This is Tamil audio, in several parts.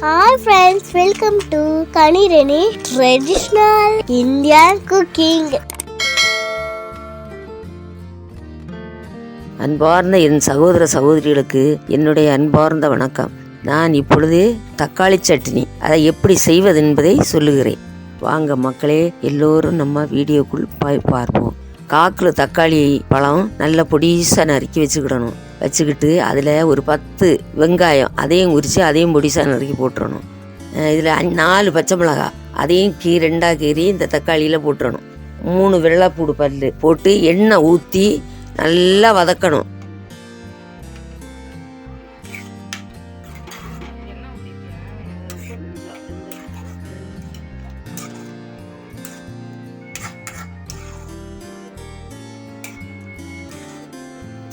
Hi friends, welcome to Kanirani Traditional Indian Cooking. அன்பார்ந்த என் சகோதர சகோதரிகளுக்கு என்னுடைய அன்பார்ந்த வணக்கம். நான் இப்பொழுது தக்காளி சட்னி அதை எப்படி செய்வது என்பதை சொல்லுகிறேன். வாங்க மக்களே, எல்லோரும் நம்ம வீடியோக்குள் பார்ப்போம். காக்கில் தக்காளி பழம் நல்ல பொடிசாக நறுக்கி வச்சுக்கிட்டு அதில் ஒரு 10 வெங்காயம் அதையும் உரித்து அதையும் பொடிசாக நறுக்கி போட்டுறணும். இதில் 4 பச்சை மிளகாய் அதையும் 2 கீறி இந்த தக்காளியில் போட்டுறணும். 3 வெள்ளைப்பூடு பல் போட்டு எண்ணெய் ஊற்றி நல்லா வதக்கணும்.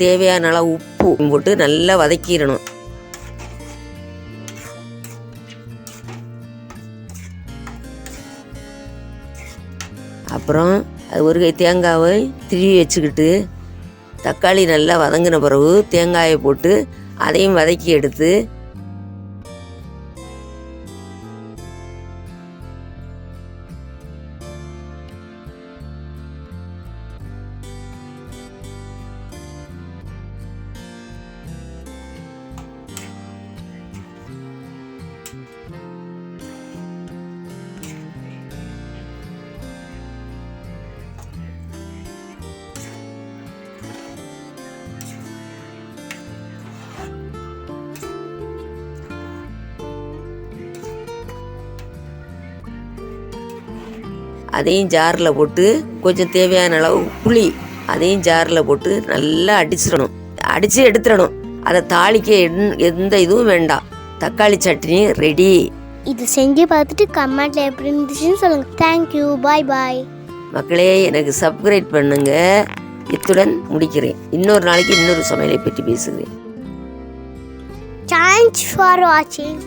தேவையான அளவு உப்பு போட்டு நல்லா வதக்கிடணும். அப்புறம் அது ஒரு கை தேங்காவை திருவி வச்சுக்கிட்டு தக்காளி நல்லா வதங்கின பிறகு தேங்காயை போட்டு அதையும் வதக்கி எடுத்து அதையும் ஜாரில் போட்டு கொஞ்சம் தேவையான அளவு புளி அதையும் ஜாரில் போட்டு நல்லா அடித்து எடுத்துடணும். அதை தாளிக்க எந்த இதுவும் வேண்டாம். தக்காளி சட்னி ரெடி. இது செஞ்சு பார்த்துட்டு கமெண்ட்ல எப்படி இருந்துச்சுன்னு சொல்லுங்க. தேங்க்யூ, பாய் பாய். மக்களே, எனக்கு சப்ஸ்கிரைப் பண்ணுங்க. இத்துடன் முடிக்கிறேன். இன்னொரு நாளைக்கு இன்னொரு சமையலை பற்றி பேசுகிறேன். Thanks for watching.